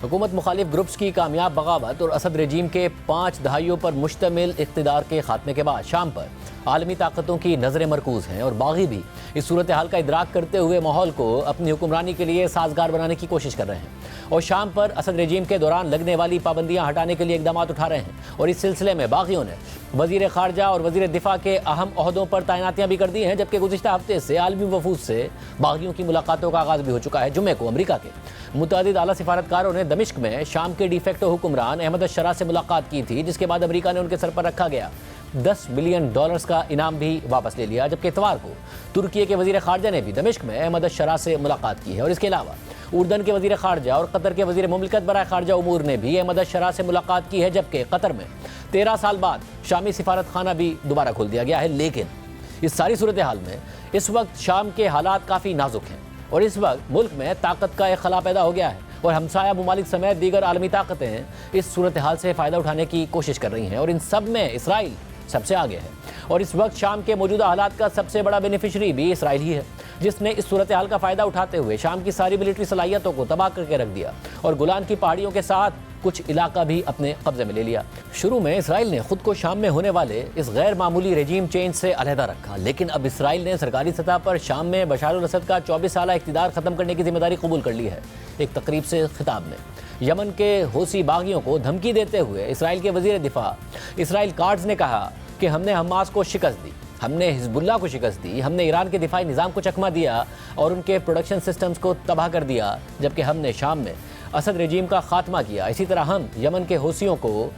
حکومت مخالف گروپس کی کامیاب بغاوت اور اسد رجیم کے 5 دہائیوں پر مشتمل اقتدار کے خاتمے کے بعد شام پر عالمی طاقتوں کی نظریں مرکوز ہیں اور باغی بھی اس صورتحال کا ادراک کرتے ہوئے ماحول کو اپنی حکمرانی کے لیے سازگار بنانے کی کوشش کر رہے ہیں اور شام پر اسد رجیم کے دوران لگنے والی پابندیاں ہٹانے کے لیے اقدامات اٹھا رہے ہیں اور اس سلسلے میں باغیوں نے وزیر خارجہ اور وزیر دفاع کے اہم عہدوں پر تعیناتیاں بھی کر دی ہیں، جبکہ گزشتہ ہفتے سے عالمی وفود سے باغیوں کی ملاقاتوں کا آغاز بھی ہو چکا ہے۔ جمعے کو امریکہ کے متعدد اعلیٰ سفارتکاروں نے دمشق میں شام کے ڈی فیکٹو حکمران احمد الشرا سے ملاقات کی تھی، جس کے بعد امریکہ نے ان کے سر پر رکھا گیا $10 بلین کا انعام بھی واپس لے لیا، جبکہ اتوار کو ترکی کے وزیر خارجہ نے بھی دمشق میں احمد الشرا سے ملاقات کی ہے اور اس کے علاوہ اردن کے وزیر خارجہ اور قطر کے وزیر مملکت برائے خارجہ امور نے بھی احمد الشرا سے ملاقات کی ہے، جبکہ قطر میں 13 سال بعد شامی سفارت خانہ بھی دوبارہ کھول دیا گیا ہے۔ لیکن اس ساری صورتحال میں اس وقت شام کے حالات کافی نازک ہیں اور اس وقت ملک میں طاقت کا ایک خلا پیدا ہو گیا ہے اور ہمسایہ ممالک سمیت دیگر عالمی طاقتیں اس صورتحال سے فائدہ اٹھانے کی کوشش کر رہی ہیں اور ان سب میں اسرائیل سب سے آگے ہے اور اس وقت شام کے موجودہ حالات کا سب سے بڑا بینیفیشری بھی اسرائیل ہی ہے، جس نے اس صورتحال کا فائدہ اٹھاتے ہوئے شام کی ساری ملٹری صلاحیتوں کو تباہ کر کے رکھ دیا اور گولان کی پہاڑیوں کے ساتھ کچھ علاقہ بھی اپنے قبضے میں لے لیا۔ شروع میں اسرائیل نے خود کو شام میں ہونے والے اس غیر معمولی رجیم چینج سے علیحدہ رکھا، لیکن اب اسرائیل نے سرکاری سطح پر شام میں بشار الاسد کا 24 سالہ اقتدار ختم کرنے کی ذمہ داری قبول کر لی ہے۔ ایک تقریب سے خطاب میں یمن کے حوثی باغیوں کو دھمکی دیتے ہوئے اسرائیل کے وزیر دفاع اسرائیل کاٹز نے کہا کہ ہم نے حماس کو شکست دی، ہم نے حزب اللہ کو شکست دی، ہم نے ایران کے دفاعی نظام کو چکمہ دیا اور ان کے پروڈکشن سسٹمز کو تباہ کر دیا، جبکہ ہم نے شام میں اسد رجیم کا خاتمہ کیا۔ اسی طرح ہم یمن کے حوثیوں کو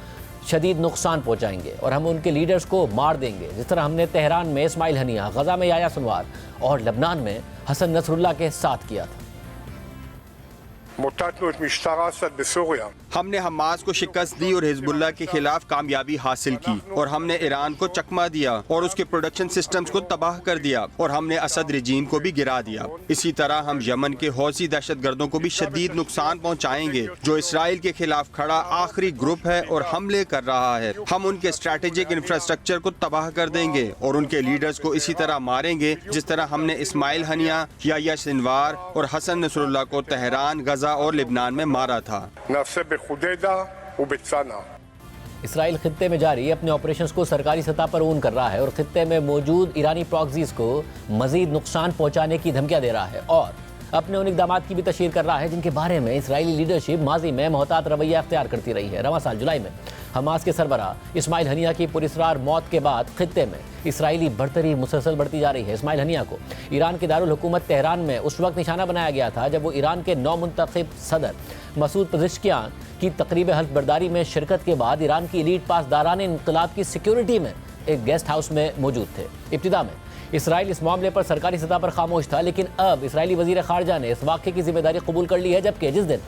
شدید نقصان پہنچائیں گے اور ہم ان کے لیڈرز کو مار دیں گے، جس طرح ہم نے تہران میں اسماعیل ہنیہ، غزہ میں یحییٰ سنوار اور لبنان میں حسن نصر اللہ کے ساتھ کیا تھا۔ ہم نے حماس کو شکست دی اور حزب اللہ کے خلاف کامیابی حاصل کی اور ہم نے ایران کو چکمہ دیا اور اس کے پروڈکشن سسٹمز کو تباہ کر دیا اور ہم نے اسد رجیم کو بھی گرا دیا۔ اسی طرح ہم یمن کے حوثی دہشت گردوں کو بھی شدید نقصان پہنچائیں گے، جو اسرائیل کے خلاف کھڑا آخری گروپ ہے اور حملے کر رہا ہے۔ ہم ان کے اسٹریٹجک انفراسٹرکچر کو تباہ کر دیں گے اور ان کے لیڈرز کو اسی طرح ماریں گے جس طرح ہم نے اسماعیل ہنیہ، یحییٰ سنوار اور حسن نصر اللہ کو تہران، غزہ اور لبنان میں مارا تھا۔ اسرائیل خطے میں جاری اپنے آپریشنز کو سرکاری سطح پر اون کر رہا ہے اور خطے میں موجود ایرانی پراکسیز کو مزید نقصان پہنچانے کی دھمکیاں دے رہا ہے اور اپنے ان اقدامات کی بھی تشہیر کر رہا ہے جن کے بارے میں اسرائیلی لیڈرشپ ماضی میں محتاط رویہ اختیار کرتی رہی ہے۔ رواں سال جولائی میں حماس کے سربراہ اسماعیل ہنیہ کی پراسرار موت کے بعد خطے میں اسرائیلی برتری مسلسل بڑھتی جا رہی ہے۔ اسماعیل ہنیہ کو ایران کے دارالحکومت تہران میں اس وقت نشانہ بنایا گیا تھا جب وہ ایران کے نو منتخب صدر مسعود پزشکیان کی تقریب حلف برداری میں شرکت کے بعد ایران کی ایلیٹ پاسداران انقلاب کی سیکیورٹی میں ایک گیسٹ ہاؤس میں موجود تھے۔ ابتدا میں اسرائیل اس معاملے پر سرکاری سطح پر خاموش تھا، لیکن اب اسرائیلی وزیر خارجہ نے اس واقعے کی ذمہ داری قبول کر لی ہے، جبکہ جس دن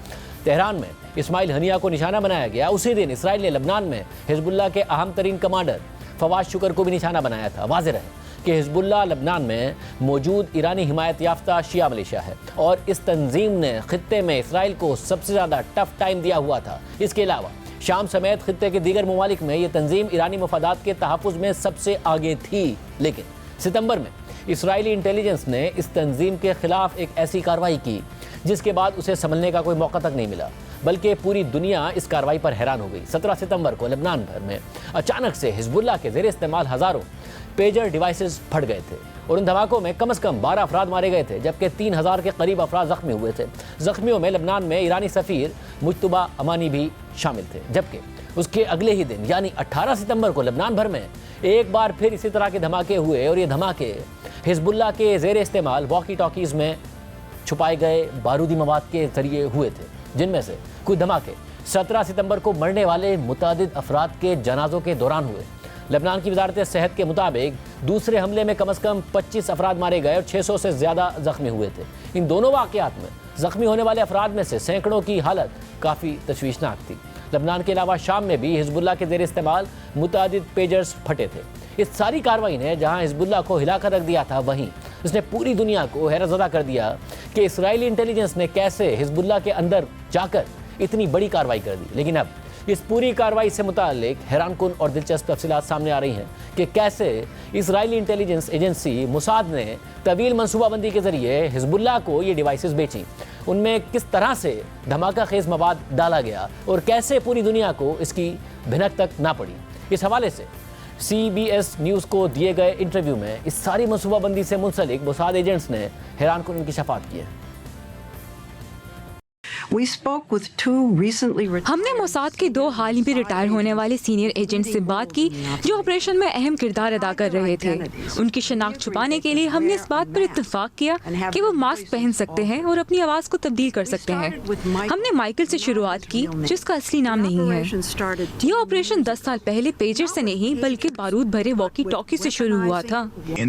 تہران میں اسماعیل ہنیہ کو نشانہ بنایا گیا اسی دن اسرائیل نے لبنان میں حزب اللہ کے اہم ترین کمانڈر فواز شکر کو بھی نشانہ بنایا تھا۔ واضح رہے کہ حزب اللہ لبنان میں موجود ایرانی حمایت یافتہ شیعہ ملیشیا ہے اور اس تنظیم نے خطے میں اسرائیل کو سب سے زیادہ ٹف ٹائم دیا ہوا تھا۔ اس کے علاوہ شام سمیت خطے کے دیگر ممالک میں یہ تنظیم ایرانی مفادات کے تحفظ میں سب سے آگے تھی، لیکن ستمبر میں اسرائیلی انٹیلیجنس نے اس تنظیم کے خلاف ایک ایسی کارروائی کی جس کے بعد اسے سنبھلنے کا کوئی موقع تک نہیں ملا، بلکہ پوری دنیا اس کارروائی پر حیران ہو گئی۔ 17 ستمبر کو لبنان بھر میں اچانک سے حزب اللہ کے زیر استعمال ہزاروں پیجر ڈیوائسز پھٹ گئے تھے اور ان دھماکوں میں کم از کم 12 افراد مارے گئے تھے، جبکہ 3000 کے قریب افراد زخمی ہوئے تھے۔ زخمیوں میں لبنان میں ایرانی سفیر مجتبیٰ امانی بھی شامل تھے، جبکہ اس کے اگلے ہی دن یعنی 18 ستمبر کو لبنان بھر میں ایک بار پھر اسی طرح کے دھماکے ہوئے اور یہ دھماکے حزب اللہ کے زیر استعمال واکی ٹاکیز میں چھپائے گئے بارودی مواد کے ذریعے ہوئے تھے، جن میں سے کچھ دھماکے 17 ستمبر کو مرنے والے متعدد افراد کے جنازوں کے دوران ہوئے۔ لبنان کی وزارت صحت کے مطابق دوسرے حملے میں کم از کم 25 افراد مارے گئے اور 600 سے زیادہ زخمی ہوئے تھے۔ ان دونوں واقعات میں زخمی ہونے والے افراد میں سے سینکڑوں کی حالت کافی تشویشناک تھی۔ لبنان کے علاوہ شام میں بھی حزب اللہ کے زیر استعمال متعدد پیجرز پھٹے تھے۔ اس ساری کارروائی نے جہاں حزب اللہ کو ہلا کر رکھ دیا تھا، وہیں اس نے پوری دنیا کو حیرت زدہ کر دیا کہ اسرائیلی انٹیلیجنس نے کیسے حزب اللہ کے اندر جا کر اتنی بڑی کارروائی کر دی۔ لیکن اب اس پوری کارروائی سے متعلق حیران کن اور دلچسپ تفصیلات سامنے آ رہی ہیں کہ کیسے اسرائیلی انٹیلیجنس ایجنسی موساد نے طویل منصوبہ بندی کے ذریعے حزب اللہ کو یہ ڈیوائسز بیچیں۔ ان میں کس طرح سے دھماکہ خیز مواد ڈالا گیا اور کیسے پوری دنیا کو اس کی بھنک تک نہ پڑی۔ اس حوالے سے سی بی ایس نیوز کو دیے گئے انٹرویو میں اس ساری منصوبہ بندی سے منسلک موساد ایجنٹس نے حیران کن انکشافات کیے۔ ہم نے موساد کے 2 حال ہی میں ریٹائر ہونے والے سینئر ایجنٹ سے بات کی جو آپریشن میں اہم کردار ادا کر رہے تھے۔ ان کی شناخت چھپانے کے لیے ہم نے اس بات پر اتفاق کیا کہ وہ ماسک پہن سکتے ہیں اور اپنی آواز کو تبدیل کر سکتے ہیں۔ ہم نے مائیکل سے شروعات کی جس کا اصلی نام نہیں ہے۔ یہ آپریشن 10 سال پہلے پیجر سے نہیں بلکہ بارود بھرے واکی ٹاکی سے شروع ہوا تھا۔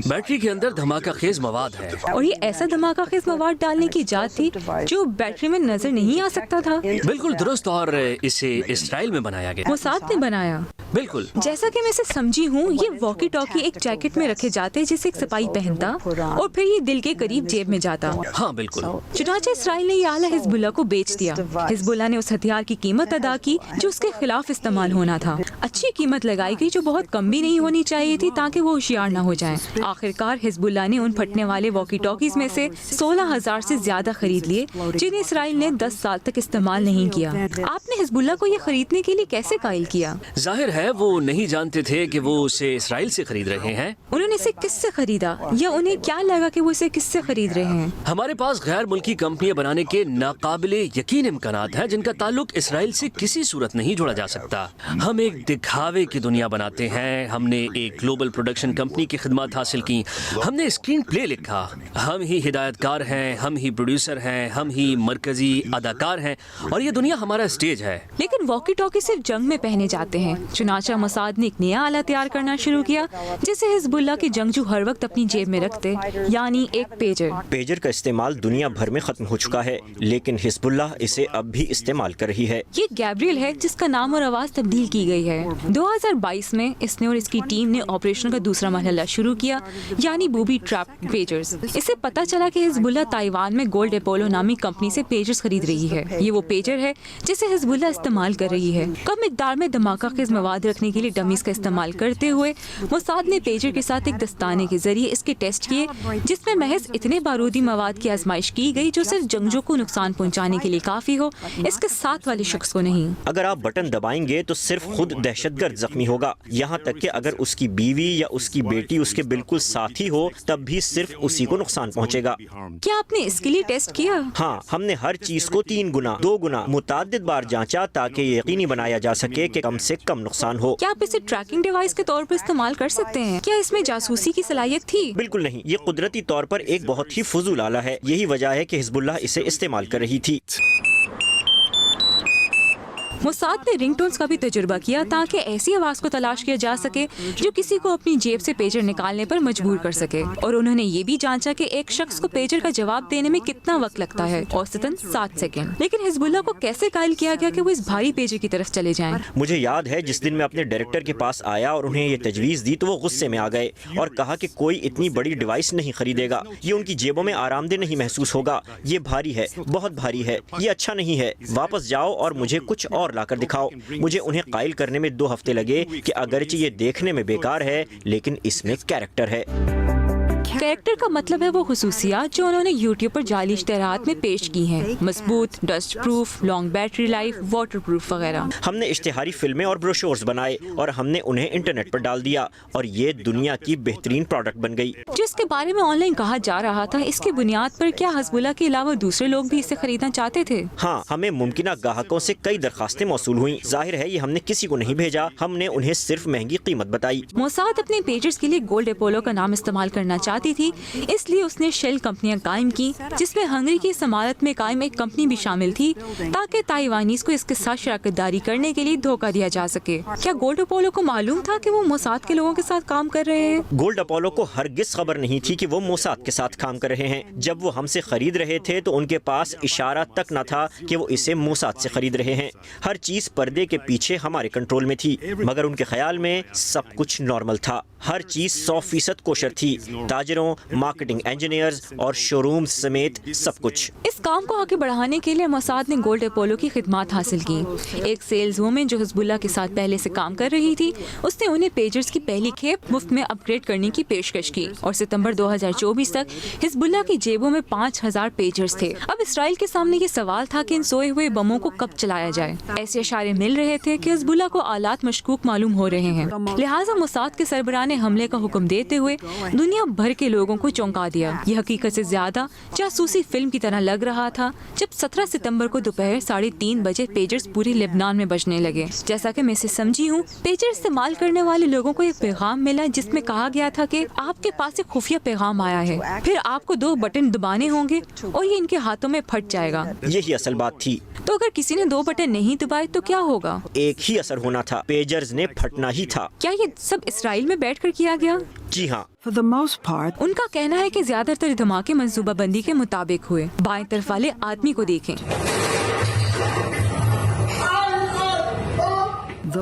بیٹری کے اندر دھماکہ خیز مواد ہے اور یہ ایسا دھماکہ خیز مواد ڈالنے کی ایجاد تھی جو بیٹری میں نظر نہیں آ سکتا تھا۔ بالکل درست، اور اسے اسرائیل میں بنایا گیا۔ موساد نے بنایا۔ بالکل جیسا کہ میں اسے سمجھی ہوں، یہ واکی ٹاکی ایک جیکٹ میں رکھے جاتے جسے ایک سپاہی پہنتا اور پھر یہ دل کے قریب جیب میں جاتا۔ ہاں بالکل۔ چنانچہ اسرائیل نے یہ آلہ حزب اللہ کو بیچ دیا۔ حزب اللہ نے اس ہتھیار کی قیمت ادا کی جو اس کے خلاف استعمال ہونا تھا۔ اچھی قیمت لگائی گئی جو بہت کم بھی نہیں ہونی چاہیے تھی تاکہ وہ ہوشیار نہ ہو جائیں۔ آخرکار حزب اللہ نے ان پھٹنے والے واکی ٹاکیز میں سے 16,000 سے زیادہ خرید لیے جنہیں اسرائیل نے 10 سال تک استعمال نہیں کیا۔ آپ نے حزب اللہ کو یہ خریدنے کے لیے کیسے قائل کیا؟ ظاہر ہے وہ نہیں جانتے تھے کہ وہ اسے اسرائیل سے خرید رہے ہیں۔ انہوں نے اسے کس سے خریدا یا انہیں کیا لگا کہ وہ اسے کس سے خرید رہے ہیں؟ ہمارے پاس غیر ملکی کمپنیاں بنانے کے ناقابل یقین امکانات ہیں جن کا تعلق اسرائیل سے کسی صورت نہیں جوڑا جا سکتا۔ ہم ایک دکھاوے کی دنیا بناتے ہیں۔ ہم نے ایک گلوبل پروڈکشن کمپنی کی خدمات حاصل کی۔ ہم نے اسکرین پلے لکھا۔ ہم ہی ہدایت کار ہیں، ہم ہی پروڈیوسر ہیں، ہم ہی مرکزی اداکار ہیں اور یہ دنیا ہمارا اسٹیج ہے۔ لیکن واکی ٹاکی صرف جنگ میں پہنے جاتے ہیں۔ چنانچہ موساد نے ایک نیا آلہ تیار کرنا شروع کیا جسے حزب اللہ کے جنگجو ہر وقت اپنی جیب میں رکھتے، یعنی ایک پیجر۔ پیجر کا استعمال دنیا بھر میں ختم ہو چکا ہے لیکن حزب اللہ اسے اب بھی استعمال کر رہی ہے۔ یہ گیبریل ہے جس کا نام اور آواز تبدیل کی گئی ہے۔ 2022 میں اس نے اور اس کی ٹیم نے آپریشن کا دوسرا مرحلہ شروع کیا، یعنی بوبی ٹریپ پیجرز۔ اسے پتہ چلا کہ حزب اللہ تائیوان میں گولڈ اپولو نامی کمپنی سے پیجرز خرید رہی ہے۔ یہ وہ پیجر ہے جسے حزب اللہ استعمال کر رہی ہے۔ کم مقدار میں دھماکہ خیز مواد رکھنے کے لیے ڈمیز کا استعمال کرتے ہوئے موساد نے پیجر کے ساتھ ایک دستانے کے ذریعے اس کے ٹیسٹ کیے جس میں محض اتنے بارودی مواد کی آزمائش کی گئی جو صرف جنگجو کو نقصان پہنچانے کے لیے کافی ہو، اس کے ساتھ والے شخص کو نہیں۔ اگر آپ بٹن دبائیں گے تو صرف خود دہشت گرد زخمی ہوگا، یہاں تک کہ اگر اس کی بیوی یا اس کی بیٹی اس کے بالکل ساتھ ہی ہو تب بھی صرف اسی کو نقصان پہنچے گا۔ کیا آپ نے اس کے لیے ٹیسٹ کیا؟ ہاں، ہم نے ہر چیز کو 3 گنا 2 گنا متعدد بار جانچا تاکہ یہ یقینی بنایا جا سکے کہ کم سے کم نقصان ہو۔ کیا آپ اسے ٹریکنگ ڈیوائس کے طور پر استعمال کر سکتے ہیں؟ کیا اس میں جاسوسی کی صلاحیت تھی؟ بالکل نہیں، یہ قدرتی طور پر ایک بہت ہی فضول آلہ ہے، یہی وجہ ہے کہ حزب اللہ اسے استعمال کر رہی تھی۔ موساد نے رنگ ٹونز کا بھی تجربہ کیا تاکہ ایسی آواز کو تلاش کیا جا سکے جو کسی کو اپنی جیب سے پیجر نکالنے پر مجبور کر سکے، اور انہوں نے یہ بھی جانچا کہ ایک شخص کو پیجر کا جواب دینے میں کتنا وقت لگتا ہے، اوسطاً 7 سیکنڈ۔ لیکن حزب اللہ کو کیسے قائل کیا گیا کہ وہ اس بھاری پیجر کی طرف چلے جائیں؟ مجھے یاد ہے جس دن میں اپنے ڈائریکٹر کے پاس آیا اور انہیں یہ تجویز دی تو وہ غصے میں آ گئے اور کہا کہ کوئی اتنی بڑی ڈیوائس نہیں خریدے گا، یہ ان کی جیبوں میں آرام دہ نہیں محسوس ہوگا، یہ بھاری ہے، بہت بھاری ہے، یہ اچھا نہیں ہے، واپس جاؤ اور مجھے کچھ اور لا کر دکھاؤ۔ مجھے انہیں قائل کرنے میں 2 ہفتے لگے کہ اگرچہ یہ دیکھنے میں بیکار ہے لیکن اس میں کیریکٹر ہے۔ کیریکٹر کا مطلب ہے وہ خصوصیات جو انہوں نے یوٹیوب پر جعلی اشتہارات میں پیش کی ہیں، مضبوط، dust proof, long battery life, water proof وغیرہ۔ ہم نے اشتہاری فلمیں اور بروشورز بنائے اور ہم نے انہیں انٹرنیٹ پر ڈال دیا اور یہ دنیا کی بہترین پروڈکٹ بن گئی۔ جس کے بارے میں آن لائن کہا جا رہا تھا، اس کی بنیاد پر کیا حزب اللہ کے علاوہ دوسرے لوگ بھی اسے خریدنا چاہتے تھے؟ ہاں، ہمیں ممکنہ گاہکوں سے کئی درخواستیں موصول ہوئیں۔ ظاہر ہے یہ ہم نے کسی کو نہیں بھیجا، ہم نے انہیں صرف مہنگی قیمت بتائی۔ موساد اپنے پیجرز کے لیے گولڈ اپولو کا نام استعمال کرنا چاہتی تھی، اس لیے اس نے شیل کمپنیاں قائم کی جس میں ہنگری کی سمارت میں قائم ایک کمپنی بھی شامل تھی تاکہ تائیوانیز کو اس کے ساتھ شراکت داری کرنے کے لیے دھوکہ دیا جا سکے۔ کیا گولڈ اپولو کو معلوم تھا کہ وہ موساد کے لوگوں کے ساتھ کام کر رہے ہیں؟ گولڈ اپولو کو ہرگز خبر نہیں تھی کہ وہ موساد کے ساتھ کام کر رہے ہیں۔ جب وہ ہم سے خرید رہے تھے تو ان کے پاس اشارہ تک نہ تھا کہ وہ اسے موساد سے خرید رہے ہیں۔ ہر چیز پردے کے پیچھے ہمارے کنٹرول میں تھی، مگر ان کے خیال میں سب کچھ نارمل تھا۔ ہر چیز 100% کوشر تھی، تاجروں، مارکیٹنگ انجینئرز اور شو روم سمیت سب کچھ۔ اس کام کو آگے بڑھانے کے لیے موساد نے گولڈ اپولو کی خدمات حاصل کی۔ ایک سیلز وومن جو حزب اللہ کے ساتھ پہلے سے کام کر رہی تھی، اس نے انہیں پیجرز کی پہلی کھیپ مفت میں اپ گریڈ کرنے کی پیشکش کی، اور ستمبر 2024 تک حزب اللہ کی جیبوں میں 5000 پیجرز تھے۔ اب اسرائیل کے سامنے یہ سوال تھا کہ ان سوئے ہوئے بموں کو کب چلایا جائے۔ ایسے اشارے مل رہے تھے کہ حزب اللہ کو آلات مشکوک معلوم ہو رہے ہیں، لہٰذا موساد کے سربراہ نے حملے کا حکم دیتے ہوئے دنیا بھر کے لوگوں کو چونکا دیا۔ یہ حقیقت سے زیادہ جاسوسی فلم کی طرح لگ رہا تھا جب 17 ستمبر کو دوپہر 3:30 بجے پیجرز پورے لبنان میں بجنے لگے۔ جیسا کہ میں اسے سمجھی ہوں، پیجر استعمال کرنے والے لوگوں کو ایک پیغام ملا جس میں کہا گیا تھا کہ آپ کے پاس ایک خفیہ پیغام آیا ہے، پھر آپ کو 2 بٹن دبانے ہوں گے اور یہ ان کے ہاتھوں میں پھٹ جائے گا۔ یہی اصل بات تھی۔ تو اگر کسی نے 2 بٹن نہیں دبائے تو کیا ہوگا؟ ایک ہی اثر ہونا تھا، پیجرز نے پھٹنا ہی تھا۔ کیا یہ سب اسرائیل میں بیٹھ کر کیا گیا؟ جی ہاں، ان کا کہنا ہے کہ زیادہ تر دھماکے منصوبہ بندی کے مطابق ہوئے۔ بائیں طرف والے آدمی کو دیکھیں،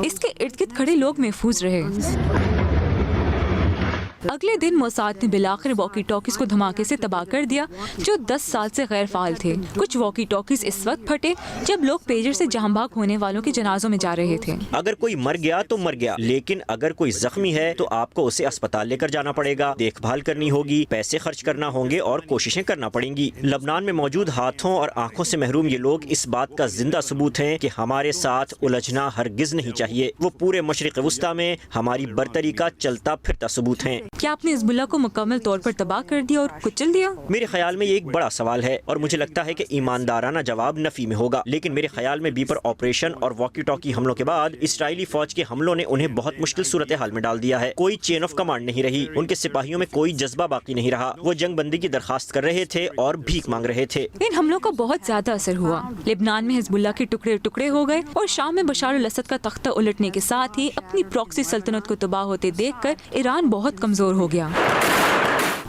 اس کے ارد گرد کھڑے لوگ محفوظ رہے۔ اگلے دن موساد نے بالآخر واکی ٹاکیز کو دھماکے سے تباہ کر دیا جو 10 سال سے غیر فعال تھے۔ کچھ واکی ٹاکیز اس وقت پھٹے جب لوگ پیجر سے جہاں بھاگ ہونے والوں کے جنازوں میں جا رہے تھے۔ اگر کوئی مر گیا تو مر گیا، لیکن اگر کوئی زخمی ہے تو آپ کو اسے اسپتال لے کر جانا پڑے گا، دیکھ بھال کرنی ہوگی، پیسے خرچ کرنا ہوں گے اور کوششیں کرنا پڑیں گی۔ لبنان میں موجود ہاتھوں اور آنکھوں سے محروم یہ لوگ اس بات کا زندہ ثبوت ہیں کہ ہمارے ساتھ الجھنا ہرگز نہیں چاہیے۔ وہ پورے مشرق وسطی میں ہماری برتری کا چلتا پھرتا ثبوت ہیں۔ کیا آپ نے حزب اللہ کو مکمل طور پر تباہ کر دیا اور کچل دیا؟ میرے خیال میں یہ ایک بڑا سوال ہے اور مجھے لگتا ہے کہ ایماندارانہ جواب نفی میں ہوگا، لیکن میرے خیال میں بیپر آپریشن اور واکی ٹاکی حملوں کے بعد اسرائیلی فوج کے حملوں نے انہیں بہت مشکل صورتحال میں ڈال دیا ہے۔ کوئی چین آف کمانڈ نہیں رہی، ان کے سپاہیوں میں کوئی جذبہ باقی نہیں رہا۔ وہ جنگ بندی کی درخواست کر رہے تھے اور بھیک مانگ رہے تھے۔ ان حملوں کا بہت زیادہ اثر ہوا۔ لبنان میں حزب اللہ کے ٹکڑے ٹکڑے ہو گئے اور شام میں بشار الاسد کا تختہ الٹنے کے ساتھ ہی اپنی پراکسی سلطنت کو تباہ ہوتے دیکھ کر ایران بہت کمزور ہو گیا۔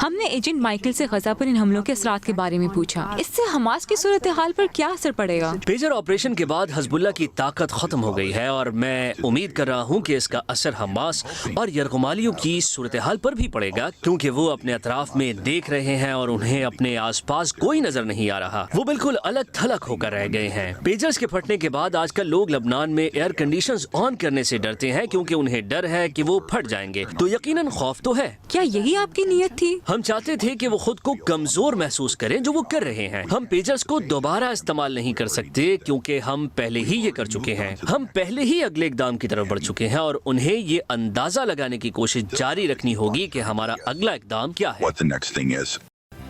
ہم نے ایجنٹ مائیکل سے غزہ پر ان حملوں کے اثرات کے بارے میں پوچھا۔ اس سے حماس کی صورتحال پر کیا اثر پڑے گا؟ پیجر آپریشن کے بعد حزب اللہ کی طاقت ختم ہو گئی ہے اور میں امید کر رہا ہوں کہ اس کا اثر حماس اور یرغمالیوں کی صورتحال پر بھی پڑے گا، کیونکہ وہ اپنے اطراف میں دیکھ رہے ہیں اور انہیں اپنے آس پاس کوئی نظر نہیں آ رہا۔ وہ بالکل الگ تھلگ ہو کر رہ گئے ہیں۔ پیجرز کے پھٹنے کے بعد آج کل لوگ لبنان میں ایئر کنڈیشنز آن کرنے سے ڈرتے ہیں کیونکہ انہیں ڈر ہے کہ وہ پھٹ جائیں گے، تو یقیناً خوف تو ہے۔ کیا یہی آپ کی نیت تھی؟ ہم چاہتے تھے کہ وہ خود کو کمزور محسوس کریں جو وہ کر رہے ہیں۔ ہم پیجرز کو دوبارہ استعمال نہیں کر سکتے کیونکہ ہم پہلے ہی یہ کر چکے ہیں۔ ہم پہلے ہی اگلے اقدام کی طرف بڑھ چکے ہیں اور انہیں یہ اندازہ لگانے کی کوشش جاری رکھنی ہوگی کہ ہمارا اگلا اقدام کیا ہے۔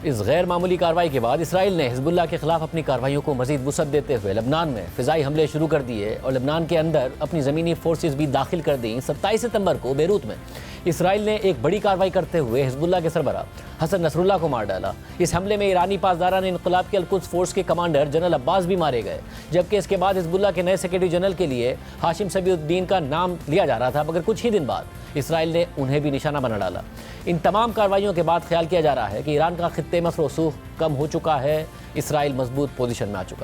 اس غیر معمولی کارروائی کے بعد اسرائیل نے حزب اللہ کے خلاف اپنی کارروائیوں کو مزید وسعت دیتے ہوئے لبنان میں فضائی حملے شروع کر دیے اور لبنان کے اندر اپنی زمینی فورسز بھی داخل کر دیں۔ 27 ستمبر کو بیروت میں اسرائیل نے ایک بڑی کارروائی کرتے ہوئے حزب اللہ کے سربراہ حسن نصر اللہ کو مار ڈالا۔ اس حملے میں ایرانی پاسداران انقلاب کے القدس فورس کے کمانڈر جنرل عباس بھی مارے گئے، جبکہ اس کے بعد حزب اللہ کے نئے سیکرٹری جنرل کے لیے ہاشم صبی الدین کا نام لیا جا رہا تھا، مگر کچھ ہی دن بعد اسرائیل نے انہیں بھی نشانہ بنا ڈالا۔ ان تمام کارروائیوں کے بعد خیال کیا جا رہا ہے کہ ایران کا خطے میں رسوخ کم ہو چکا ہے، اسرائیل مضبوط پوزیشن میں آ چکا ہے۔